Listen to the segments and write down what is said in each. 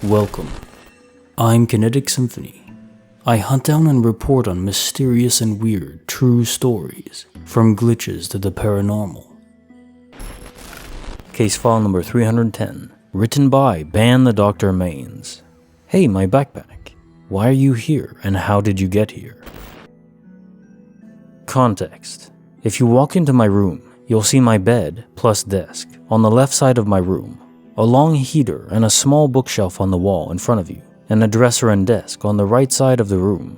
Welcome. I'm Kinetic Symphony. I hunt down and report on mysterious and weird true stories, from glitches to the paranormal. Case file number 310, written by BanTheDoctorMains. Hey, my backpack. Why are you here and how did you get here? Context. If you walk into my room, you'll see my bed plus desk on the left side of my room, a long heater and a small bookshelf on the wall in front of you, and a dresser and desk on the right side of the room.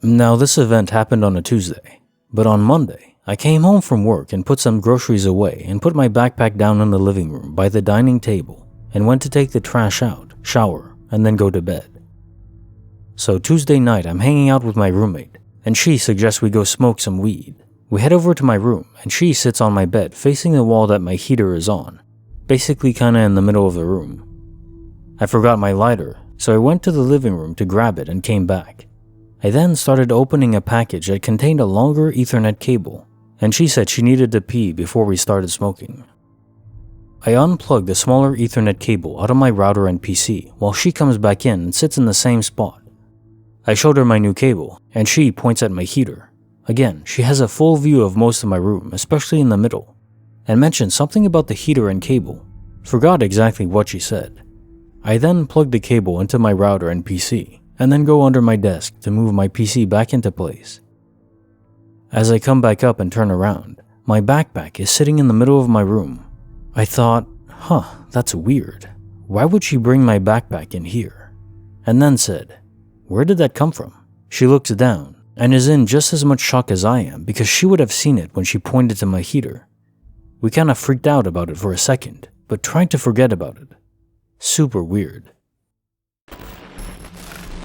Now this event happened on a Tuesday, but on Monday, I came home from work and put some groceries away and put my backpack down in the living room by the dining table and went to take the trash out, shower, and then go to bed. So Tuesday night I'm hanging out with my roommate and she suggests we go smoke some weed. We head over to my room and she sits on my bed facing the wall that my heater is on, basically kinda in the middle of the room. I forgot my lighter, so I went to the living room to grab it and came back. I then started opening a package that contained a longer Ethernet cable, and she said she needed to pee before we started smoking. I unplugged the smaller Ethernet cable out of my router and PC while she comes back in and sits in the same spot. I showed her my new cable, and she points at my heater. Again, she has a full view of most of my room, especially in the middle, and mentioned something about the heater and cable. Forgot exactly what she said. I then plug the cable into my router and PC, and then go under my desk to move my PC back into place. As I come back up and turn around, my backpack is sitting in the middle of my room. I thought, that's weird. Why would she bring my backpack in here? And then said, where did that come from? She looks down and is in just as much shock as I am because she would have seen it when she pointed to my heater. We kinda freaked out about it for a second, but tried to forget about it. Super weird.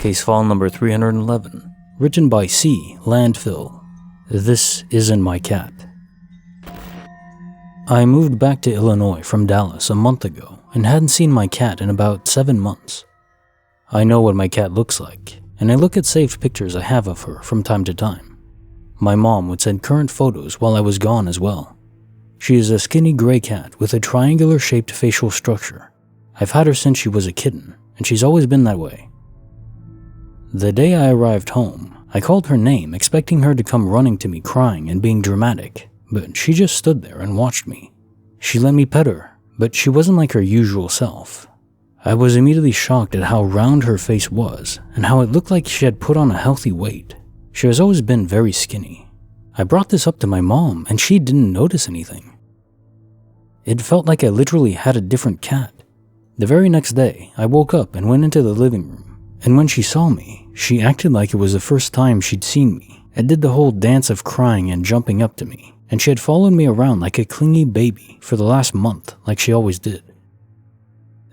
Case file number 311, written by CLandFill. This isn't my cat. I moved back to Illinois from Dallas a month ago and hadn't seen my cat in about 7 months. I know what my cat looks like, and I look at saved pictures I have of her from time to time. My mom would send current photos while I was gone as well. She is a skinny gray cat with a triangular-shaped facial structure. I've had her since she was a kitten, and she's always been that way. The day I arrived home, I called her name expecting her to come running to me crying and being dramatic, but she just stood there and watched me. She let me pet her, but she wasn't like her usual self. I was immediately shocked at how round her face was and how it looked like she had put on a healthy weight. She has always been very skinny. I brought this up to my mom and she didn't notice anything. It felt like I literally had a different cat. The very next day, I woke up and went into the living room, and when she saw me, she acted like it was the first time she'd seen me and did the whole dance of crying and jumping up to me, and she had followed me around like a clingy baby for the last month like she always did.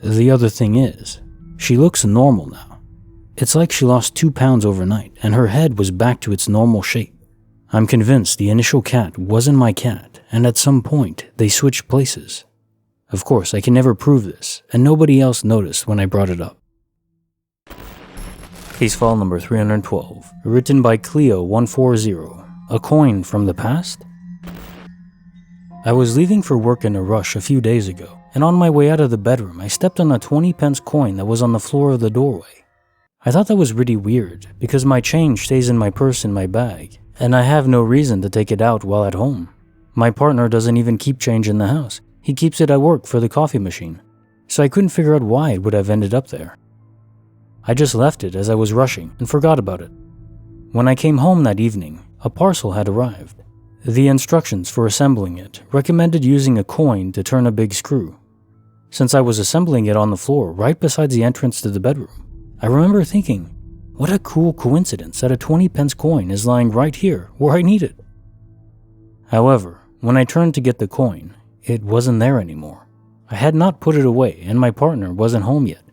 The other thing is, she looks normal now. It's like she lost 2 pounds overnight and her head was back to its normal shape. I'm convinced the initial cat wasn't my cat, and at some point, they switched places. Of course, I can never prove this, and nobody else noticed when I brought it up. Case file number 312, written by Cleo140, a coin from the past? I was leaving for work in a rush a few days ago, and on my way out of the bedroom, I stepped on a 20-pence coin that was on the floor of the doorway. I thought that was really weird, because my change stays in my purse in my bag, and I have no reason to take it out while at home. My partner doesn't even keep change in the house. He keeps it at work for the coffee machine, so I couldn't figure out why it would have ended up there. I just left it as I was rushing and forgot about it. When I came home that evening, a parcel had arrived. The instructions for assembling it recommended using a coin to turn a big screw. Since I was assembling it on the floor right beside the entrance to the bedroom, I remember thinking, what a cool coincidence that a 20-pence coin is lying right here where I need it. However, when I turned to get the coin, it wasn't there anymore. I had not put it away and my partner wasn't home yet,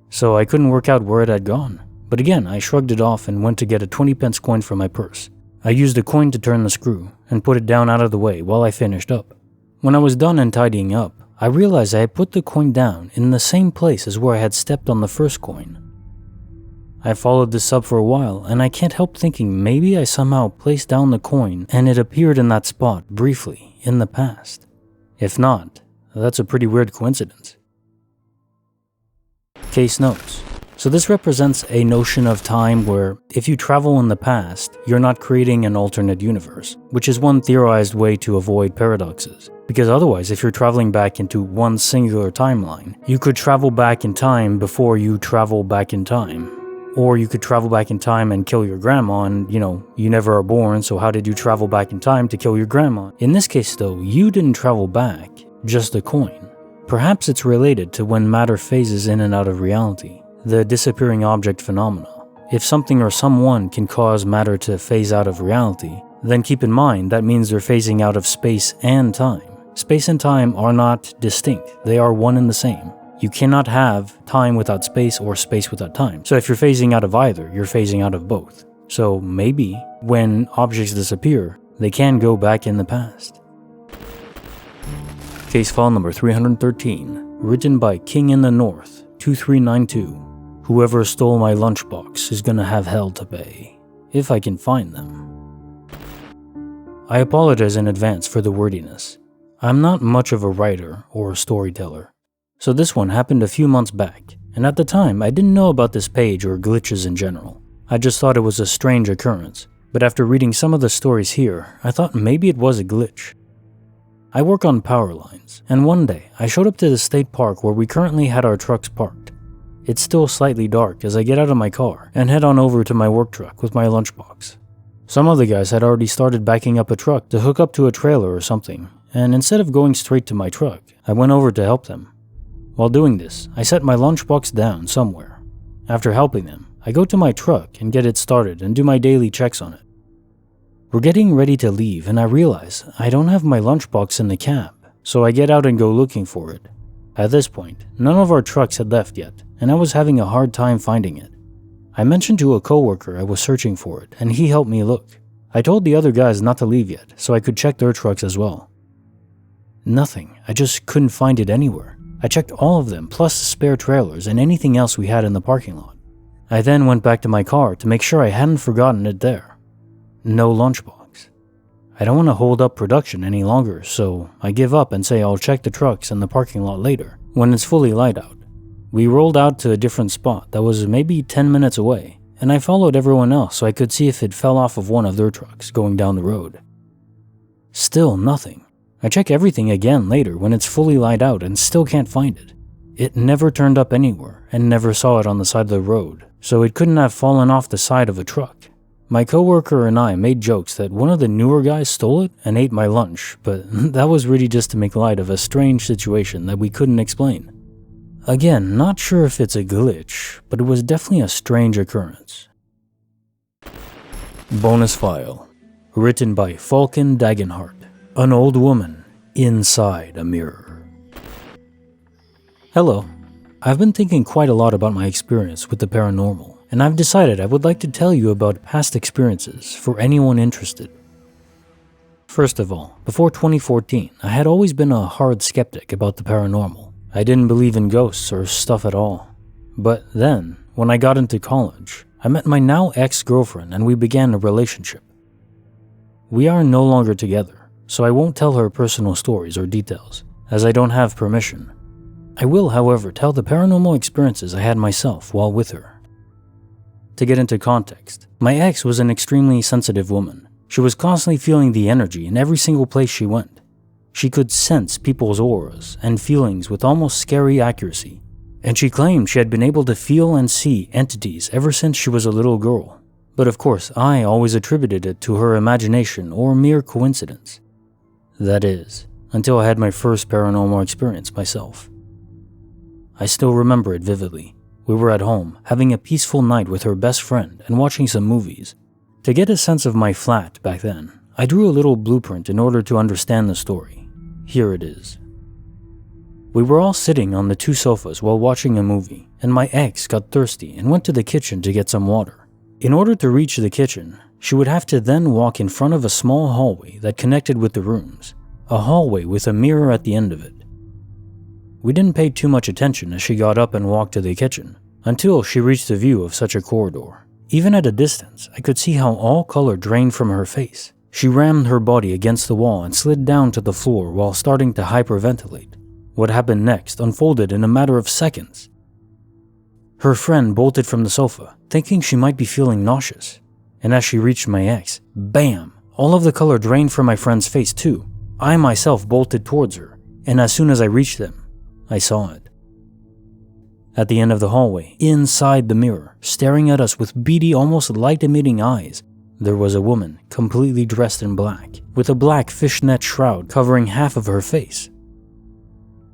so I couldn't work out where it had gone. But again, I shrugged it off and went to get a 20-pence coin from my purse. I used a coin to turn the screw and put it down out of the way while I finished up. When I was done and tidying up, I realized I had put the coin down in the same place as where I had stepped on the first coin. I followed this up for a while, and I can't help thinking maybe I somehow placed down the coin and it appeared in that spot briefly in the past. If not, that's a pretty weird coincidence. Case notes. So this represents a notion of time where if you travel in the past, you're not creating an alternate universe, which is one theorized way to avoid paradoxes. Because otherwise, if you're traveling back into one singular timeline, you could travel back in time before you travel back in time. Or you could travel back in time and kill your grandma and, you never are born, so how did you travel back in time to kill your grandma? In this case though, you didn't travel back, just a coin. Perhaps it's related to when matter phases in and out of reality. The disappearing object phenomena. If something or someone can cause matter to phase out of reality, then keep in mind that means they're phasing out of space and time. Space and time are not distinct, they are one and the same. You cannot have time without space or space without time. So if you're phasing out of either, you're phasing out of both. So maybe when objects disappear, they can go back in the past. Case file number 313, written by King in the North, 2392. Whoever stole my lunchbox is gonna have hell to pay, if I can find them. I apologize in advance for the wordiness. I'm not much of a writer or a storyteller, so this one happened a few months back, and at the time I didn't know about this page or glitches in general. I just thought it was a strange occurrence, but after reading some of the stories here, I thought maybe it was a glitch. I work on power lines, and one day I showed up to the state park where we currently had our trucks parked. It's still slightly dark as I get out of my car and head on over to my work truck with my lunchbox. Some of the guys had already started backing up a truck to hook up to a trailer or something, and instead of going straight to my truck, I went over to help them. While doing this, I set my lunchbox down somewhere. After helping them, I go to my truck and get it started and do my daily checks on it. We're getting ready to leave and I realize I don't have my lunchbox in the cab, so I get out and go looking for it. At this point, none of our trucks had left yet, and I was having a hard time finding it. I mentioned to a coworker I was searching for it, and he helped me look. I told the other guys not to leave yet, so I could check their trucks as well. Nothing, I just couldn't find it anywhere. I checked all of them, plus the spare trailers and anything else we had in the parking lot. I then went back to my car to make sure I hadn't forgotten it there. No lunchbox. I don't want to hold up production any longer, so I give up and say I'll check the trucks in the parking lot later, when it's fully light out. We rolled out to a different spot that was maybe 10 minutes away, and I followed everyone else so I could see if it fell off of one of their trucks going down the road. Still nothing. I check everything again later when it's fully light out and still can't find it. It never turned up anywhere and never saw it on the side of the road, so it couldn't have fallen off the side of a truck. My coworker and I made jokes that one of the newer guys stole it and ate my lunch, but that was really just to make light of a strange situation that we couldn't explain. Again, not sure if it's a glitch, but it was definitely a strange occurrence. Bonus file, written by Falcon Dagenhart, an old woman inside a mirror. Hello, I've been thinking quite a lot about my experience with the paranormal, and I've decided I would like to tell you about past experiences for anyone interested. First of all, before 2014, I had always been a hard skeptic about the paranormal. I didn't believe in ghosts or stuff at all. But then, when I got into college, I met my now ex-girlfriend and we began a relationship. We are no longer together, so I won't tell her personal stories or details, as I don't have permission. I will, however, tell the paranormal experiences I had myself while with her. To get into context, my ex was an extremely sensitive woman. She was constantly feeling the energy in every single place she went. She could sense people's auras and feelings with almost scary accuracy, and she claimed she had been able to feel and see entities ever since she was a little girl. But of course, I always attributed it to her imagination or mere coincidence. That is, until I had my first paranormal experience myself. I still remember it vividly. We were at home, having a peaceful night with her best friend and watching some movies. To get a sense of my flat back then, I drew a little blueprint in order to understand the story. Here it is. We were all sitting on the two sofas while watching a movie, and my ex got thirsty and went to the kitchen to get some water. In order to reach the kitchen, she would have to then walk in front of a small hallway that connected with the rooms, a hallway with a mirror at the end of it. We didn't pay too much attention as she got up and walked to the kitchen, until she reached the view of such a corridor. Even at a distance, I could see how all color drained from her face. She rammed her body against the wall and slid down to the floor while starting to hyperventilate. What happened next unfolded in a matter of seconds. Her friend bolted from the sofa, thinking she might be feeling nauseous. And as she reached my ex, bam! All of the color drained from my friend's face too. I myself bolted towards her, and as soon as I reached them, I saw it. At the end of the hallway, inside the mirror, staring at us with beady, almost light-emitting eyes, there was a woman completely dressed in black, with a black fishnet shroud covering half of her face.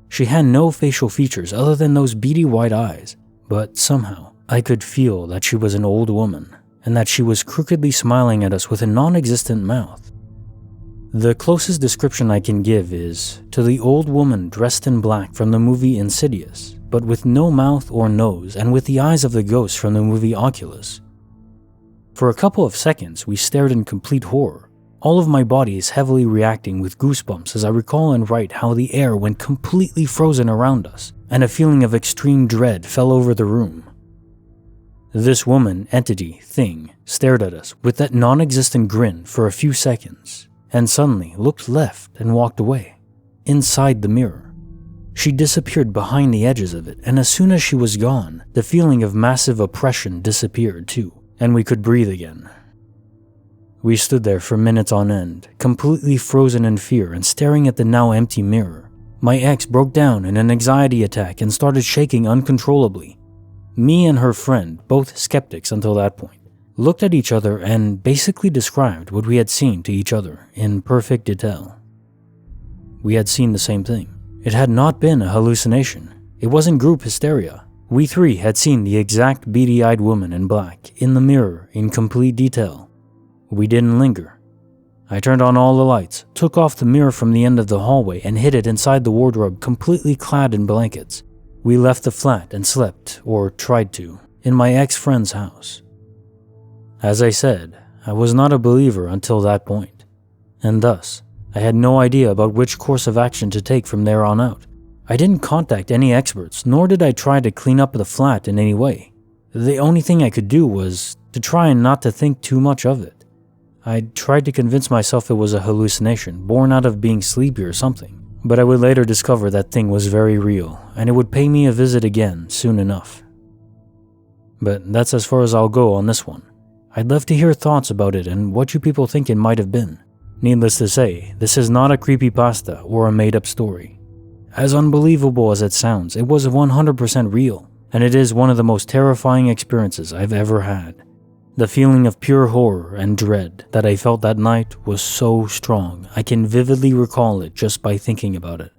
She had no facial features other than those beady white eyes, but somehow I could feel that she was an old woman, and that she was crookedly smiling at us with a non-existent mouth. The closest description I can give is to the old woman dressed in black from the movie Insidious, but with no mouth or nose and with the eyes of the ghost from the movie Oculus. For a couple of seconds, we stared in complete horror, all of my body is heavily reacting with goosebumps as I recall and write how the air went completely frozen around us, and a feeling of extreme dread fell over the room. This woman, entity, thing, stared at us with that non-existent grin for a few seconds, and suddenly looked left and walked away, inside the mirror. She disappeared behind the edges of it, and as soon as she was gone, the feeling of massive oppression disappeared too, and we could breathe again. We stood there for minutes on end, completely frozen in fear and staring at the now empty mirror. My ex broke down in an anxiety attack and started shaking uncontrollably. Me and her friend, both skeptics until that point, looked at each other and basically described what we had seen to each other in perfect detail. We had seen the same thing. It had not been a hallucination. It wasn't group hysteria. We three had seen the exact beady-eyed woman in black in the mirror in complete detail. We didn't linger. I turned on all the lights, took off the mirror from the end of the hallway and hid it inside the wardrobe completely clad in blankets. We left the flat and slept, or tried to, in my ex-friend's house. As I said, I was not a believer until that point, and thus, I had no idea about which course of action to take from there on out. I didn't contact any experts, nor did I try to clean up the flat in any way. The only thing I could do was to try and not to think too much of it. I tried to convince myself it was a hallucination, born out of being sleepy or something, but I would later discover that thing was very real, and it would pay me a visit again soon enough. But that's as far as I'll go on this one. I'd love to hear thoughts about it and what you people think it might have been. Needless to say, this is not a creepypasta or a made-up story. As unbelievable as it sounds, it was 100% real, and it is one of the most terrifying experiences I've ever had. The feeling of pure horror and dread that I felt that night was so strong, I can vividly recall it just by thinking about it.